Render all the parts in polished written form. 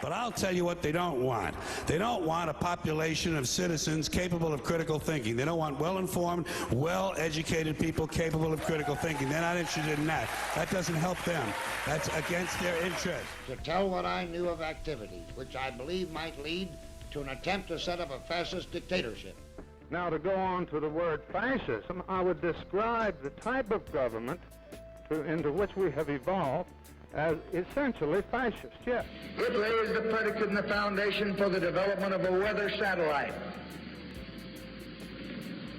But I'll tell you what they don't want. They don't want a population of citizens capable of critical thinking. They don't want well-informed, well-educated people capable of critical thinking. They're not interested in that. That doesn't help them. That's against their interest. To tell what I knew of activities which I believe might lead to an attempt to set up a fascist dictatorship. Now, to go on to the word fascism, I would describe the type of government into which we have evolved as essentially fascist, yes. It lays the predicate and the foundation for the development of a weather satellite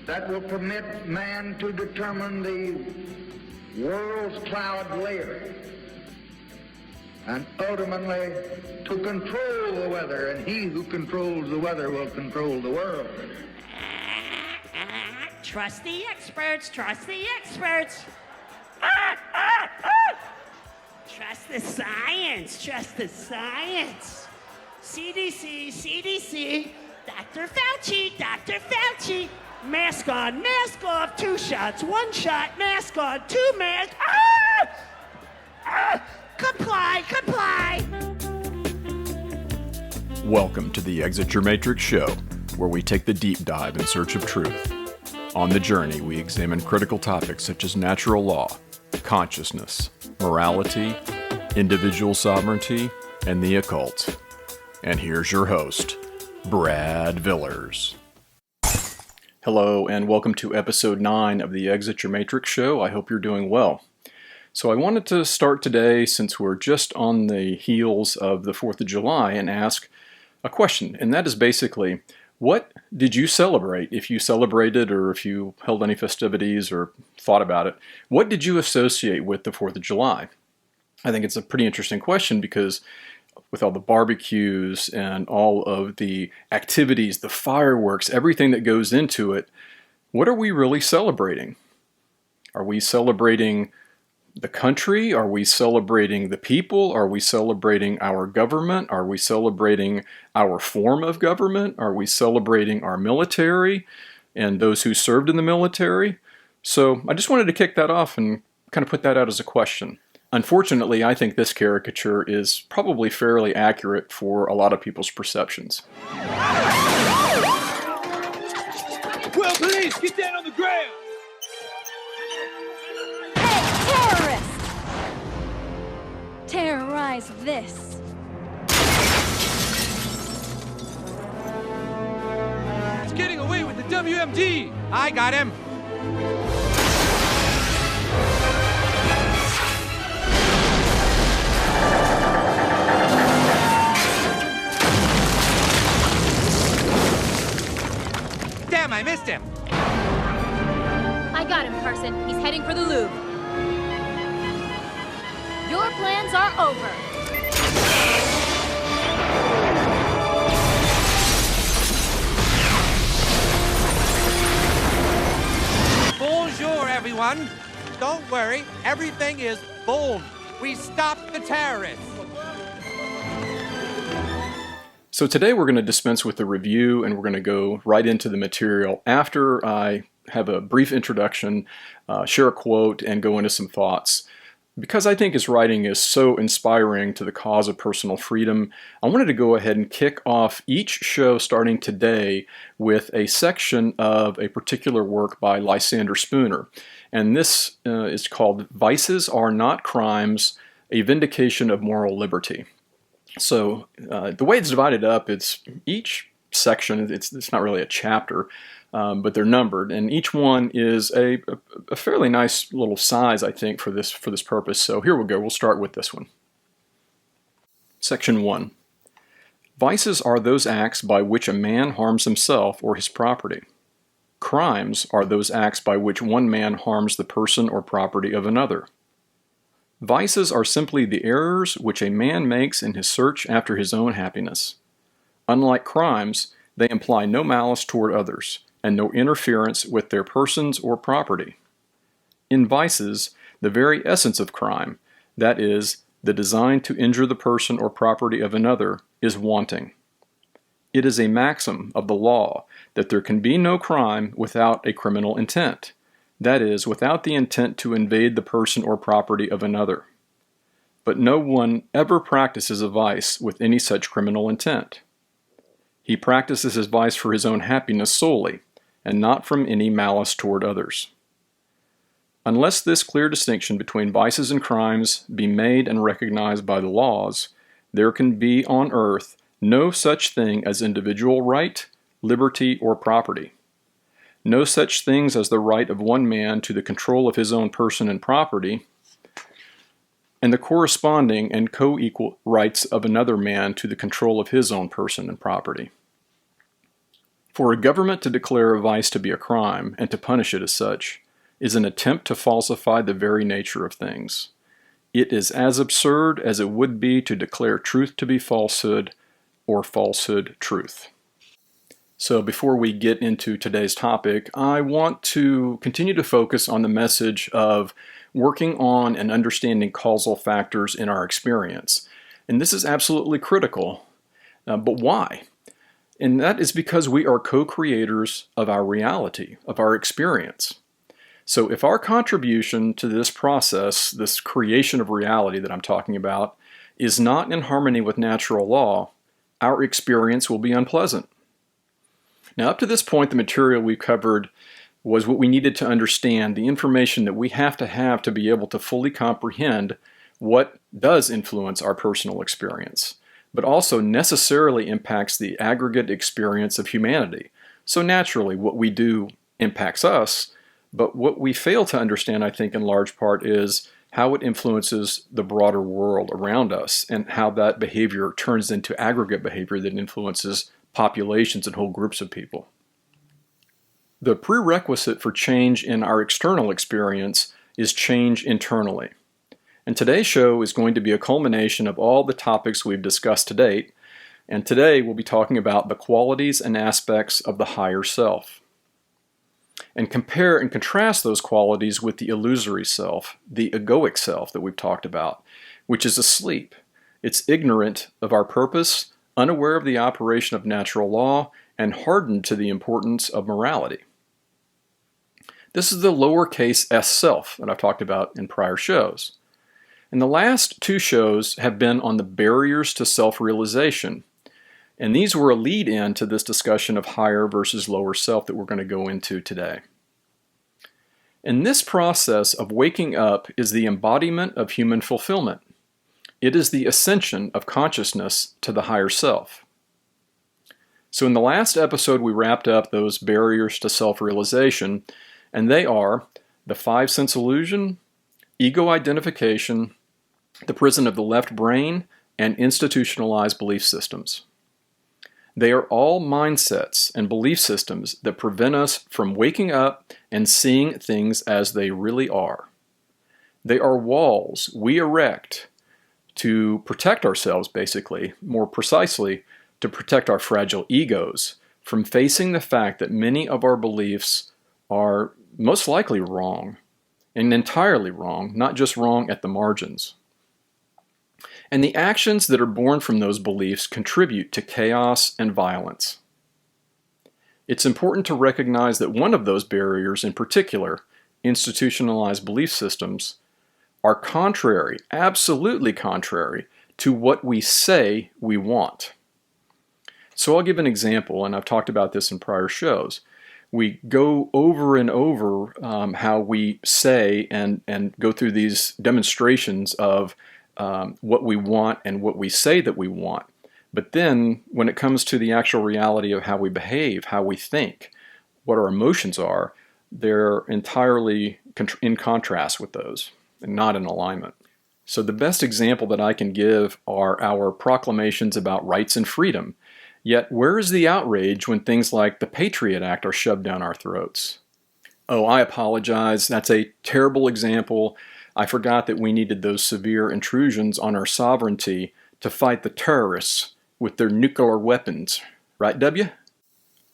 that will permit man to determine the world's cloud layer and ultimately to control the weather, and he who controls the weather will control the world. Trust the experts, trust the experts. Trust the science, trust the science. CDC, CDC, Dr. Fauci, Dr. Fauci. Mask on, mask off, 2 shots, 1 shot, mask on, 2 masks. Comply, comply. Welcome to the Exit Your Matrix show, where we take the deep dive in search of truth. On the journey, we examine critical topics such as natural law, consciousness, morality, individual sovereignty, and the occult. And here's your host, Brad Villers. Hello, and welcome to episode 9 of the Exit Your Matrix show. I hope you're doing well. So I wanted to start today, since we're just on the heels of the 4th of July, and ask a question, and that is basically, what did you celebrate? If you celebrated or if you held any festivities or thought about it, what did you associate with the 4th of July? I think it's a pretty interesting question because with all the barbecues and all of the activities, the fireworks, everything that goes into it, what are we really celebrating? Are we celebrating the country? Are we celebrating the people? Are we celebrating our government? Are we celebrating our form of government? Are we celebrating our military and those who served in the military? So I just wanted to kick that off and kind of put that out as a question. Unfortunately, I think this caricature is probably fairly accurate for a lot of people's perceptions. Well, police, get down on the ground! Terrorize this. He's getting away with the WMD! I got him! Damn, I missed him! I got him, Carson. He's heading for the Louvre. Your plans are over. Bonjour, everyone. Don't worry, everything is bold. We stopped the terrorists. So today we're going to dispense with the review and we're going to go right into the material after I have a brief introduction, share a quote, and go into some thoughts. Because I think his writing is so inspiring to the cause of personal freedom, I wanted to go ahead and kick off each show starting today with a section of a particular work by Lysander Spooner. And this is called Vices Are Not Crimes, A Vindication of Moral Liberty. So the way it's divided up, it's each section, it's not really a chapter, but they're numbered, and each one is a fairly nice little size, I think, for this purpose. So here we go. We'll start with this one. Section 1. Vices are those acts by which a man harms himself or his property. Crimes are those acts by which one man harms the person or property of another. Vices are simply the errors which a man makes in his search after his own happiness. Unlike crimes, they imply no malice toward others, and no interference with their persons or property. In vices, the very essence of crime, that is, the design to injure the person or property of another, is wanting. It is a maxim of the law that there can be no crime without a criminal intent, that is, without the intent to invade the person or property of another. But no one ever practices a vice with any such criminal intent. He practices his vice for his own happiness solely, and not from any malice toward others. Unless this clear distinction between vices and crimes be made and recognized by the laws, there can be on earth no such thing as individual right, liberty, or property. No such things as the right of one man to the control of his own person and property, and the corresponding and co-equal rights of another man to the control of his own person and property. For a government to declare a vice to be a crime and to punish it as such is an attempt to falsify the very nature of things. It is as absurd as it would be to declare truth to be falsehood or falsehood truth. So before we get into today's topic, I want to continue to focus on the message of working on and understanding causal factors in our experience. And this is absolutely critical. But why? And that is because we are co-creators of our reality, of our experience. So if our contribution to this process, this creation of reality that I'm talking about, is not in harmony with natural law, our experience will be unpleasant. Now, up to this point, the material we covered was what we needed to understand, the information that we have to be able to fully comprehend what does influence our personal experience, but also necessarily impacts the aggregate experience of humanity. So naturally, what we do impacts us, but what we fail to understand, I think, in large part, is how it influences the broader world around us and how that behavior turns into aggregate behavior that influences populations and whole groups of people. The prerequisite for change in our external experience is change internally. And today's show is going to be a culmination of all the topics we've discussed to date, and today we'll be talking about the qualities and aspects of the higher self. And compare and contrast those qualities with the illusory self, the egoic self that we've talked about, which is asleep. It's ignorant of our purpose, unaware of the operation of natural law, and hardened to the importance of morality. This is the lowercase s self that I've talked about in prior shows. And the last two shows have been on the barriers to self-realization. And these were a lead-in to this discussion of higher versus lower self that we're going to go into today. And this process of waking up is the embodiment of human fulfillment. It is the ascension of consciousness to the higher self. So in the last episode, we wrapped up those barriers to self-realization, and they are the five-sense illusion, ego identification, the prison of the left brain, and institutionalized belief systems. They are all mindsets and belief systems that prevent us from waking up and seeing things as they really are. They are walls we erect to protect ourselves, basically, more precisely, to protect our fragile egos from facing the fact that many of our beliefs are most likely wrong, and entirely wrong, not just wrong at the margins. And the actions that are born from those beliefs contribute to chaos and violence. It's important to recognize that one of those barriers in particular, institutionalized belief systems, are contrary, absolutely contrary, to what we say we want. So I'll give an example, and I've talked about this in prior shows. We go over and over how we say and go through these demonstrations of what we want and what we say that we want. But then when it comes to the actual reality of how we behave, how we think, what our emotions are, they're entirely in contrast with those and not in alignment. So the best example that I can give are our proclamations about rights and freedom. Yet where is the outrage when things like the Patriot Act are shoved down our throats? Oh, I apologize. That's a terrible example. I forgot that we needed those severe intrusions on our sovereignty to fight the terrorists with their nuclear weapons. Right, W?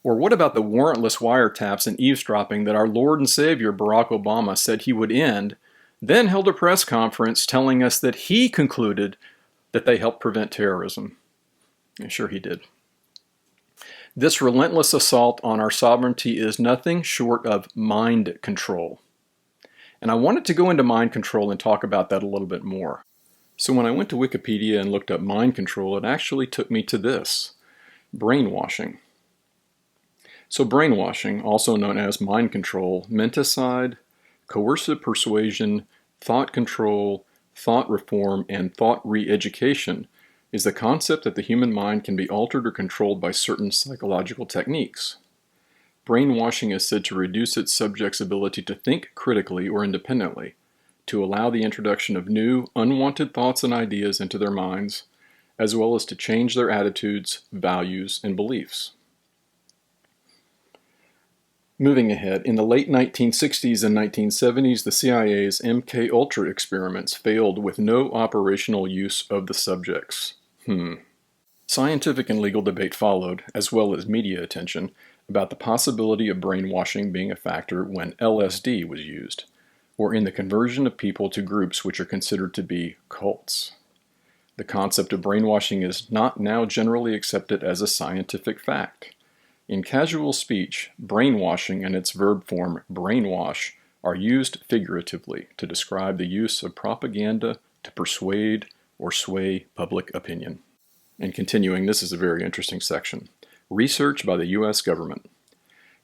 Or what about the warrantless wiretaps and eavesdropping that our Lord and Savior Barack Obama said he would end, then held a press conference telling us that he concluded that they helped prevent terrorism? I'm sure he did. This relentless assault on our sovereignty is nothing short of mind control. And I wanted to go into mind control and talk about that a little bit more. So when I went to Wikipedia and looked up mind control, it actually took me to this: brainwashing. So brainwashing, also known as mind control, menticide, coercive persuasion, thought control, thought reform, and thought re-education, is the concept that the human mind can be altered or controlled by certain psychological techniques. Brainwashing is said to reduce its subject's ability to think critically or independently, to allow the introduction of new, unwanted thoughts and ideas into their minds, as well as to change their attitudes, values, and beliefs. Moving ahead, in the late 1960s and 1970s, the CIA's MK-Ultra experiments failed with no operational use of the subjects. Scientific and legal debate followed, as well as media attention, about the possibility of brainwashing being a factor when LSD was used, or in the conversion of people to groups which are considered to be cults. The concept of brainwashing is not now generally accepted as a scientific fact. In casual speech, brainwashing and its verb form brainwash are used figuratively to describe the use of propaganda to persuade or sway public opinion. And continuing, this is a very interesting section. Research by the U.S. government.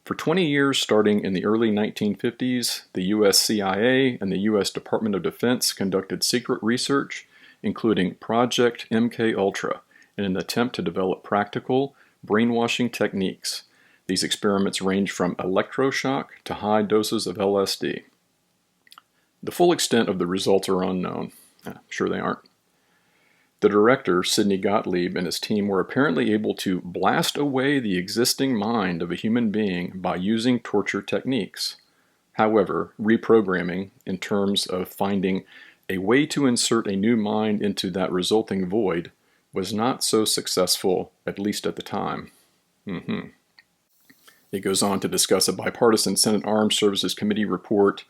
For 20 years, starting in the early 1950s, the U.S. CIA and the U.S. Department of Defense conducted secret research, including Project MK-Ultra, in an attempt to develop practical, brainwashing techniques. These experiments range from electroshock to high doses of LSD. The full extent of the results are unknown. I'm sure they aren't. The director, Sidney Gottlieb, and his team were apparently able to blast away the existing mind of a human being by using torture techniques. However, reprogramming, in terms of finding a way to insert a new mind into that resulting void, was not so successful, at least at the time. It goes on to discuss a bipartisan Senate Armed Services Committee report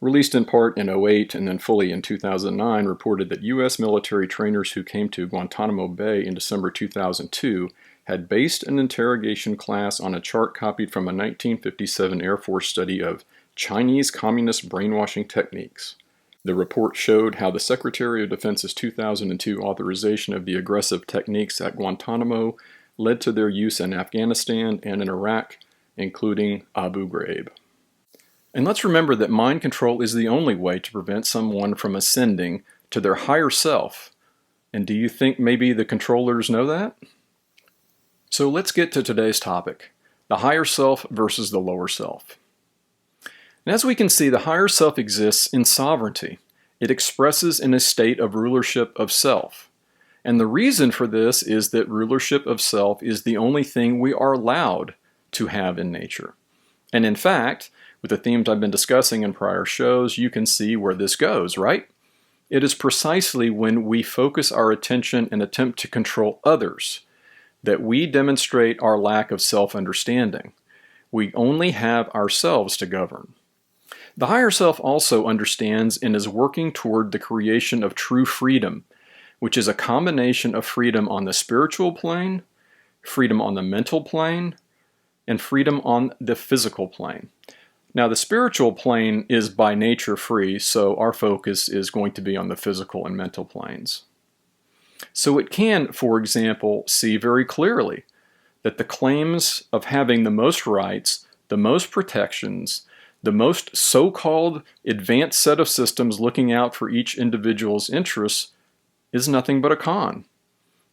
released in part in 2008 and then fully in 2009, reported that U.S. military trainers who came to Guantanamo Bay in December 2002 had based an interrogation class on a chart copied from a 1957 Air Force study of Chinese communist brainwashing techniques. The report showed how the Secretary of Defense's 2002 authorization of the aggressive techniques at Guantanamo led to their use in Afghanistan and in Iraq, including Abu Ghraib. And let's remember that mind control is the only way to prevent someone from ascending to their higher self. And do you think maybe the controllers know that? So let's get to today's topic, the higher self versus the lower self. And as we can see, the higher self exists in sovereignty. It expresses in a state of rulership of self. And the reason for this is that rulership of self is the only thing we are allowed to have in nature. And in fact, with the themes I've been discussing in prior shows, you can see where this goes, right? It is precisely when we focus our attention and attempt to control others that we demonstrate our lack of self-understanding. We only have ourselves to govern. The higher self also understands and is working toward the creation of true freedom, which is a combination of freedom on the spiritual plane, freedom on the mental plane, and freedom on the physical plane. Now, the spiritual plane is by nature free, so our focus is going to be on the physical and mental planes. So it can, for example, see very clearly that the claims of having the most rights, the most protections, the most so-called advanced set of systems looking out for each individual's interests is nothing but a con.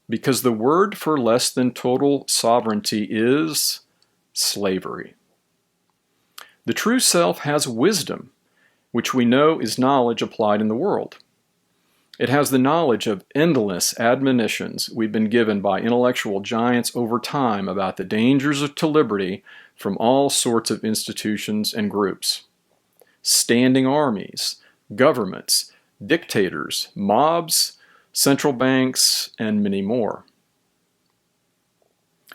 Because the word for less than total sovereignty is slavery. The true self has wisdom, which we know is knowledge applied in the world. It has the knowledge of endless admonitions we've been given by intellectual giants over time about the dangers to liberty from all sorts of institutions and groups. Standing armies, governments, dictators, mobs, central banks, and many more.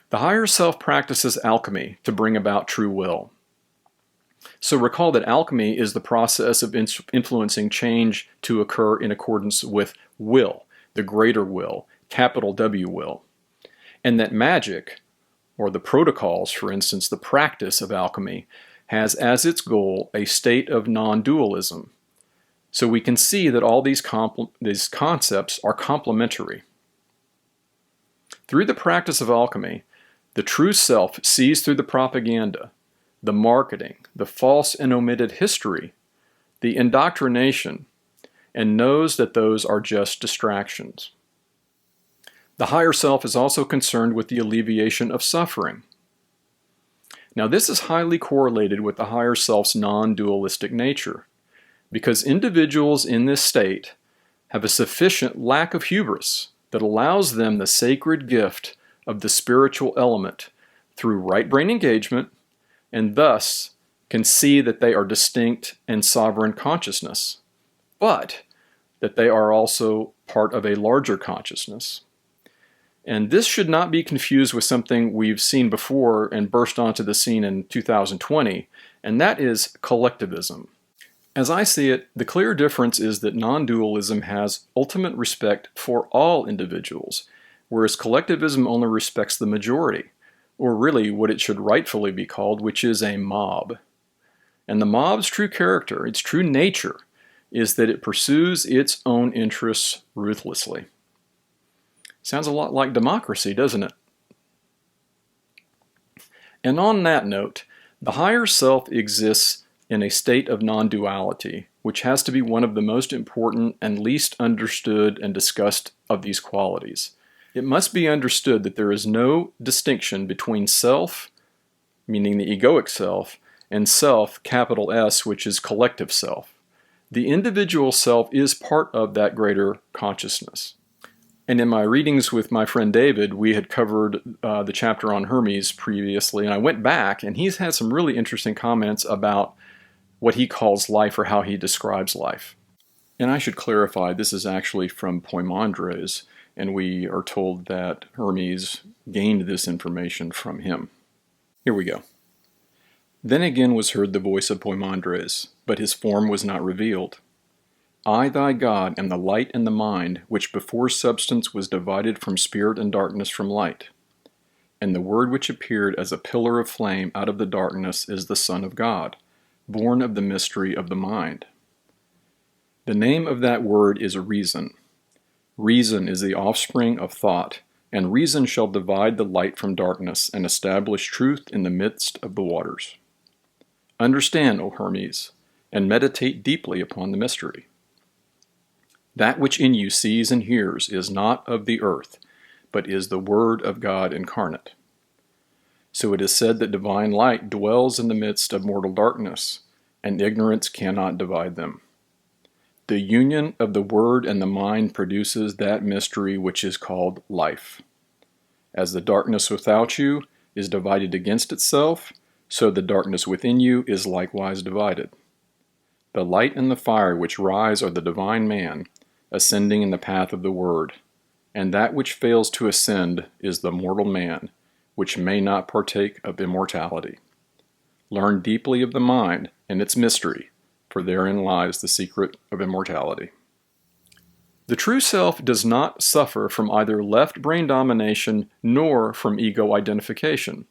The higher self practices alchemy to bring about true will. So recall that alchemy is the process of influencing change to occur in accordance with will, the greater will, capital W will. And that magic, or the protocols, for instance, the practice of alchemy, has as its goal a state of non-dualism. So we can see that all these concepts are complementary. Through the practice of alchemy, the true self sees through the propaganda, the marketing, the false and omitted history, the indoctrination, and knows that those are just distractions. The higher self is also concerned with the alleviation of suffering. Now, this is highly correlated with the higher self's non-dualistic nature, because individuals in this state have a sufficient lack of hubris that allows them the sacred gift of the spiritual element through right brain engagement, and thus can see that they are distinct and sovereign consciousness, but that they are also part of a larger consciousness. And this should not be confused with something we've seen before and burst onto the scene in 2020, and that is collectivism. As I see it, the clear difference is that non-dualism has ultimate respect for all individuals, whereas collectivism only respects the majority, or really what it should rightfully be called, which is a mob. And the mob's true character, its true nature, is that it pursues its own interests ruthlessly. Sounds a lot like democracy, doesn't it? And on that note, the higher self exists in a state of non-duality, which has to be one of the most important and least understood and discussed of these qualities. It must be understood that there is no distinction between self, meaning the egoic self, and self, capital S, which is collective self. The individual self is part of that greater consciousness. And in my readings with my friend David, we had covered the chapter on Hermes previously, and I went back, and he's had some really interesting comments about what he calls life or how he describes life. And I should clarify, this is actually from Poimandres, and we are told that Hermes gained this information from him. Here we go. Then again was heard the voice of Poimandres, but his form was not revealed. I, thy God, am the light and the mind, which before substance was divided from spirit and darkness from light. And the Word which appeared as a pillar of flame out of the darkness is the Son of God, born of the mystery of the mind. The name of that Word is reason. Reason is the offspring of thought, and reason shall divide the light from darkness and establish truth in the midst of the waters. Understand, O Hermes, and meditate deeply upon the mystery. That which in you sees and hears is not of the earth, but is the Word of God incarnate. So it is said that divine light dwells in the midst of mortal darkness, and ignorance cannot divide them. The union of the Word and the mind produces that mystery which is called life. As the darkness without you is divided against itself, so the darkness within you is likewise divided. The light and the fire which rise are the divine man, ascending in the path of the Word, and that which fails to ascend is the mortal man, which may not partake of immortality. Learn deeply of the mind and its mystery, for therein lies the secret of immortality. The true self does not suffer from either left brain domination nor from ego identification.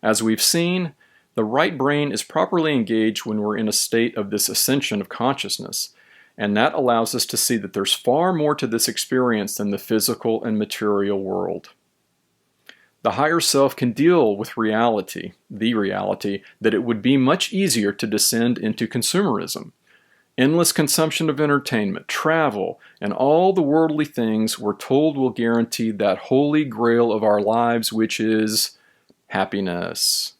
As we've seen, the right brain is properly engaged when we're in a state of this ascension of consciousness, and that allows us to see that there's far more to this experience than the physical and material world. The higher self can deal with reality, the reality, that it would be much easier to descend into consumerism. Endless consumption of entertainment, travel, and all the worldly things we're told will guarantee that holy grail of our lives, which is happiness.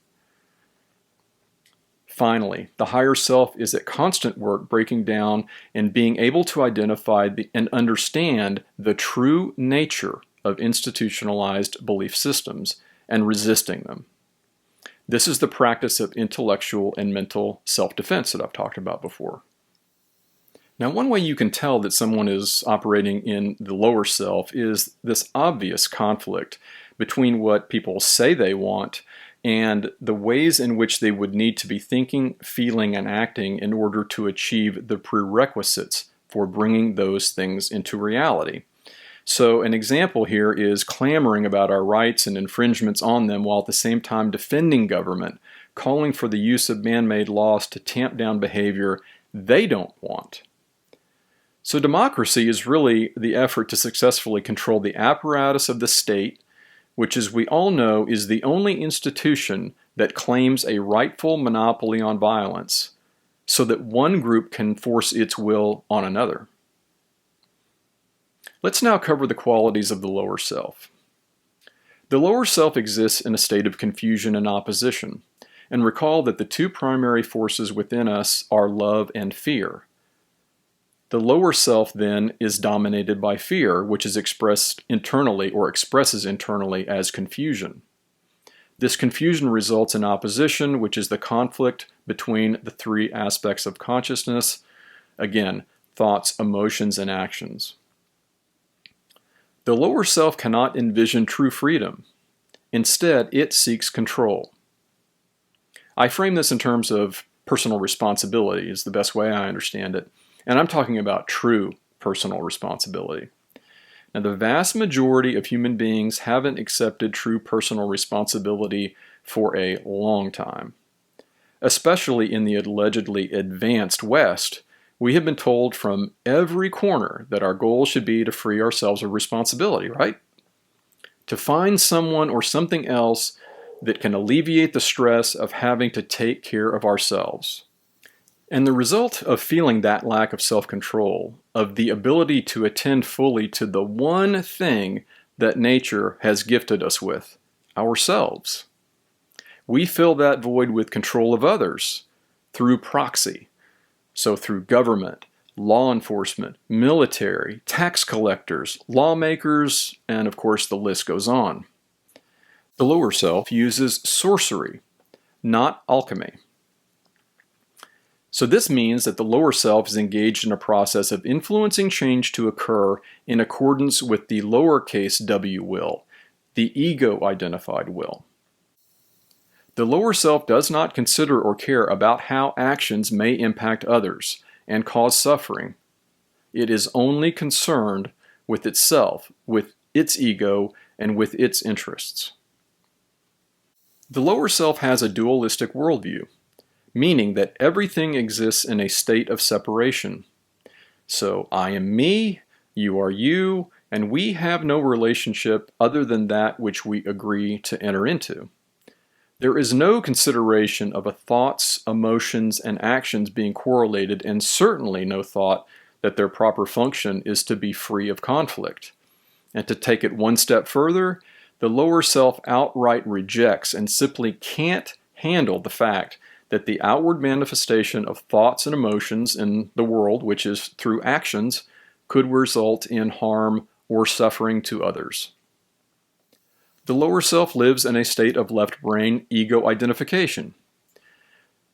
Finally, the higher self is at constant work breaking down and being able to identify and understand the true nature of institutionalized belief systems and resisting them. This is the practice of intellectual and mental self-defense that I've talked about before. Now, one way you can tell that someone is operating in the lower self is this obvious conflict between what people say they want and the ways in which they would need to be thinking, feeling, and acting in order to achieve the prerequisites for bringing those things into reality. So an example here is clamoring about our rights and infringements on them while at the same time defending government, calling for the use of man-made laws to tamp down behavior they don't want. So democracy is really the effort to successfully control the apparatus of the state, which, as we all know, is the only institution that claims a rightful monopoly on violence, so that one group can force its will on another. Let's now cover the qualities of the lower self. The lower self exists in a state of confusion and opposition, and recall that the two primary forces within us are love and fear. The lower self, then, is dominated by fear, which is expressed internally or expresses internally as confusion. This confusion results in opposition, which is the conflict between the three aspects of consciousness, again, thoughts, emotions, and actions. The lower self cannot envision true freedom. Instead, it seeks control. I frame this in terms of personal responsibility, is the best way I understand it. And I'm talking about true personal responsibility. Now, the vast majority of human beings haven't accepted true personal responsibility for a long time. Especially in the allegedly advanced West, we have been told from every corner that our goal should be to free ourselves of responsibility, right? To find someone or something else that can alleviate the stress of having to take care of ourselves. And the result of feeling that lack of self-control, of the ability to attend fully to the one thing that nature has gifted us with, ourselves. We fill that void with control of others through proxy. So through government, law enforcement, military, tax collectors, lawmakers, and of course the list goes on. The lower self uses sorcery, not alchemy. So this means that the lower self is engaged in a process of influencing change to occur in accordance with the lowercase w will, the ego-identified will. The lower self does not consider or care about how actions may impact others and cause suffering. It is only concerned with itself, with its ego, and with its interests. The lower self has a dualistic worldview, meaning that everything exists in a state of separation. So I am me, you are you, and we have no relationship other than that which we agree to enter into. There is no consideration of thoughts, emotions, and actions being correlated, and certainly no thought that their proper function is to be free of conflict. And to take it one step further, the lower self outright rejects and simply can't handle the fact that the outward manifestation of thoughts and emotions in the world, which is through actions, could result in harm or suffering to others. The lower self lives in a state of left brain ego identification.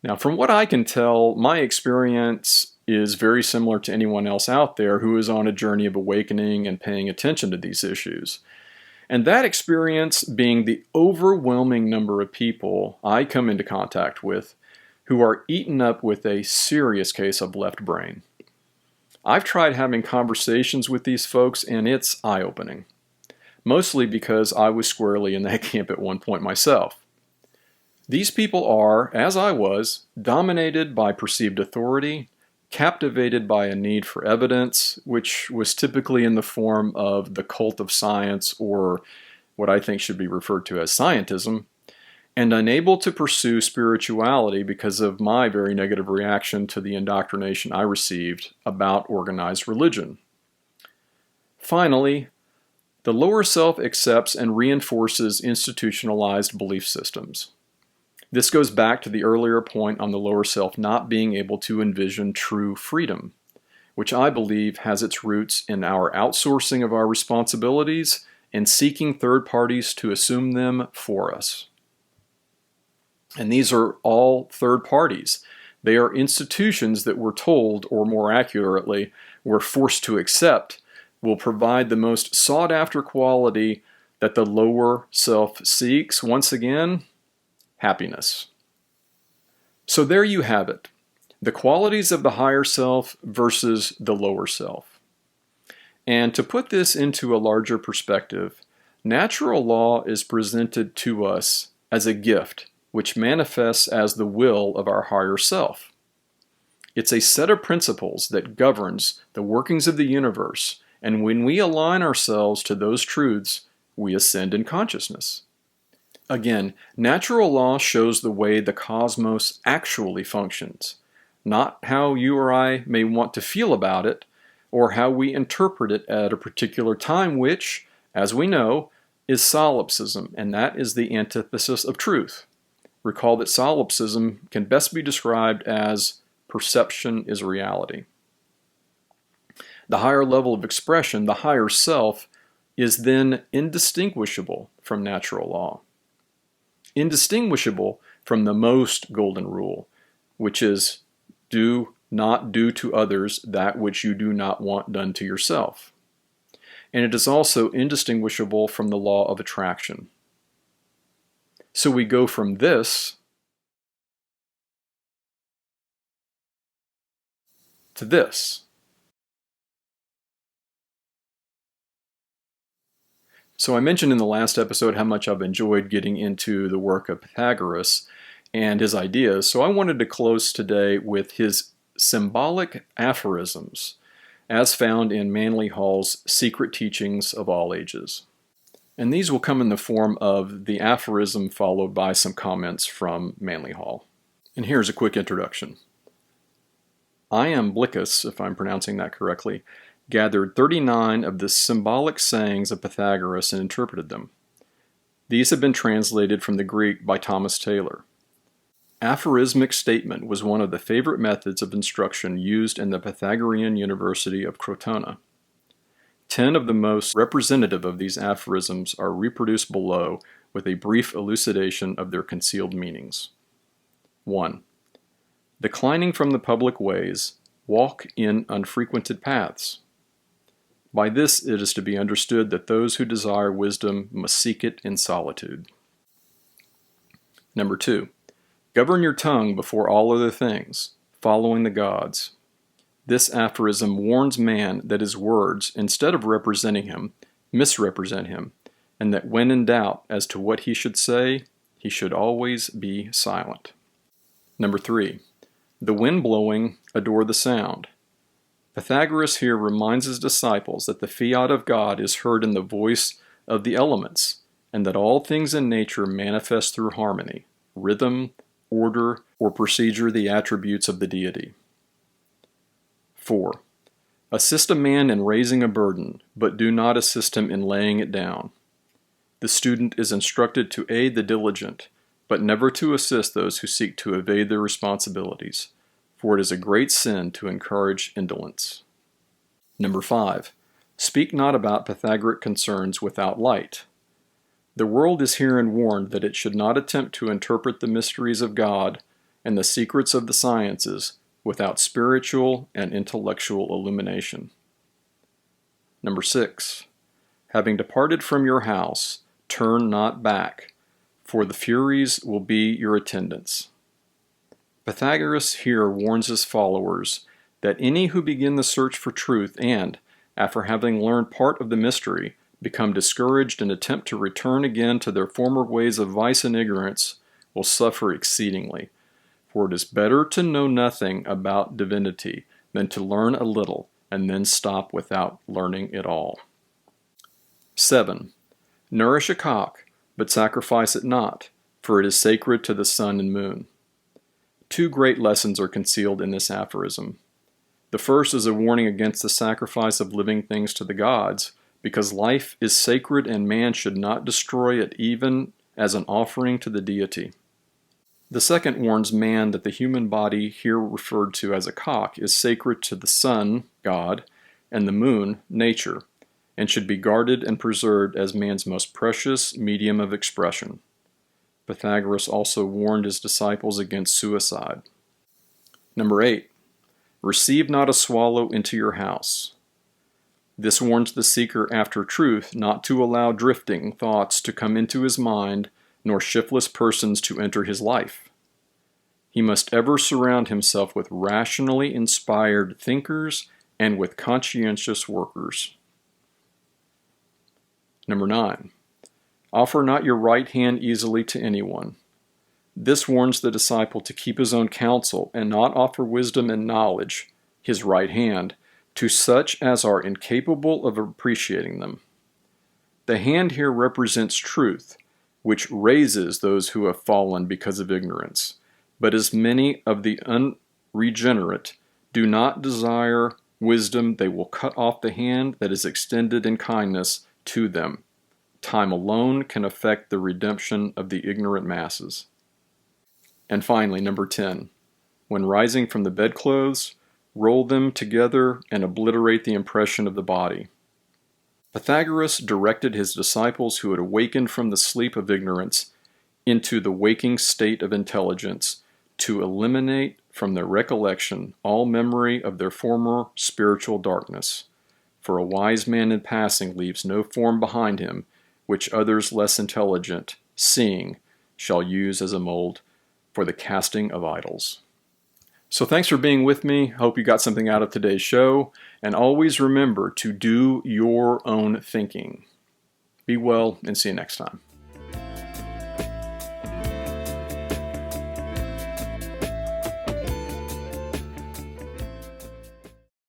Now, from what I can tell, my experience is very similar to anyone else out there who is on a journey of awakening and paying attention to these issues. And that experience being the overwhelming number of people I come into contact with who are eaten up with a serious case of left brain. I've tried having conversations with these folks, and it's eye-opening. Mostly because I was squarely in that camp at one point myself. These people are, as I was, dominated by perceived authority, captivated by a need for evidence, which was typically in the form of the cult of science, or what I think should be referred to as scientism, and unable to pursue spirituality because of my very negative reaction to the indoctrination I received about organized religion. Finally, the lower self accepts and reinforces institutionalized belief systems. This goes back to the earlier point on the lower self not being able to envision true freedom, which I believe has its roots in our outsourcing of our responsibilities and seeking third parties to assume them for us. And these are all third parties. They are institutions that we're told, or more accurately, we're forced to accept, will provide the most sought-after quality that the lower self seeks. Once again, happiness. So there you have it. The qualities of the higher self versus the lower self. And to put this into a larger perspective, natural law is presented to us as a gift, which manifests as the will of our higher self. It's a set of principles that governs the workings of the universe, and when we align ourselves to those truths, we ascend in consciousness. Again, natural law shows the way the cosmos actually functions, not how you or I may want to feel about it, or how we interpret it at a particular time, which, as we know, is solipsism, and that is the antithesis of truth. Recall that solipsism can best be described as perception is reality. The higher level of expression, the higher self, is then indistinguishable from natural law. Indistinguishable from the most golden rule, which is do not do to others that which you do not want done to yourself. And it is also indistinguishable from the law of attraction. So we go from this to this. So I mentioned in the last episode how much I've enjoyed getting into the work of Pythagoras and his ideas, so I wanted to close today with his symbolic aphorisms, as found in Manly Hall's Secret Teachings of All Ages. And these will come in the form of the aphorism followed by some comments from Manly Hall. And here's a quick introduction. Iamblichus, if I'm pronouncing that correctly, gathered 39 of the symbolic sayings of Pythagoras and interpreted them. These have been translated from the Greek by Thomas Taylor. Aphorismic statement was one of the favorite methods of instruction used in the Pythagorean University of Crotona. 10 of the most representative of these aphorisms are reproduced below with a brief elucidation of their concealed meanings. 1. Declining from the public ways, walk in unfrequented paths. By this it is to be understood that those who desire wisdom must seek it in solitude. Number 2. Govern your tongue before all other things, following the gods. This aphorism warns man that his words, instead of representing him, misrepresent him, and that when in doubt as to what he should say, he should always be silent. Number 3. The wind blowing, adore the sound. Pythagoras here reminds his disciples that the fiat of God is heard in the voice of the elements, and that all things in nature manifest through harmony, rhythm, order, or procedure the attributes of the deity. 4. Assist a man in raising a burden, but do not assist him in laying it down. The student is instructed to aid the diligent, but never to assist those who seek to evade their responsibilities, for it is a great sin to encourage indolence. Number 5. Speak not about Pythagoric concerns without light. The world is herein warned that it should not attempt to interpret the mysteries of God and the secrets of the sciences without spiritual and intellectual illumination. Number 6. Having departed from your house, turn not back, for the Furies will be your attendants. Pythagoras here warns his followers that any who begin the search for truth and, after having learned part of the mystery, become discouraged and attempt to return again to their former ways of vice and ignorance will suffer exceedingly. For it is better to know nothing about divinity than to learn a little and then stop without learning it all. 7. Nourish a cock, but sacrifice it not, for it is sacred to the sun and moon. 2 great lessons are concealed in this aphorism. The first is a warning against the sacrifice of living things to the gods, because life is sacred and man should not destroy it even as an offering to the deity. The second warns man that the human body, here referred to as a cock, is sacred to the sun, God, and the moon, nature, and should be guarded and preserved as man's most precious medium of expression. Pythagoras also warned his disciples against suicide. Number 8. Receive not a swallow into your house. This warns the seeker after truth not to allow drifting thoughts to come into his mind, nor shiftless persons to enter his life. He must ever surround himself with rationally inspired thinkers and with conscientious workers. Number 9. Offer not your right hand easily to anyone. This warns the disciple to keep his own counsel and not offer wisdom and knowledge, his right hand, to such as are incapable of appreciating them. The hand here represents truth, which raises those who have fallen because of ignorance. But as many of the unregenerate do not desire wisdom, they will cut off the hand that is extended in kindness to them. Time alone can effect the redemption of the ignorant masses. And finally, number 10. When rising from the bedclothes, roll them together and obliterate the impression of the body. Pythagoras directed his disciples who had awakened from the sleep of ignorance into the waking state of intelligence to eliminate from their recollection all memory of their former spiritual darkness. For a wise man in passing leaves no form behind him, which others less intelligent, seeing, shall use as a mold for the casting of idols. So thanks for being with me. Hope you got something out of today's show. And always remember to do your own thinking. Be well and see you next time.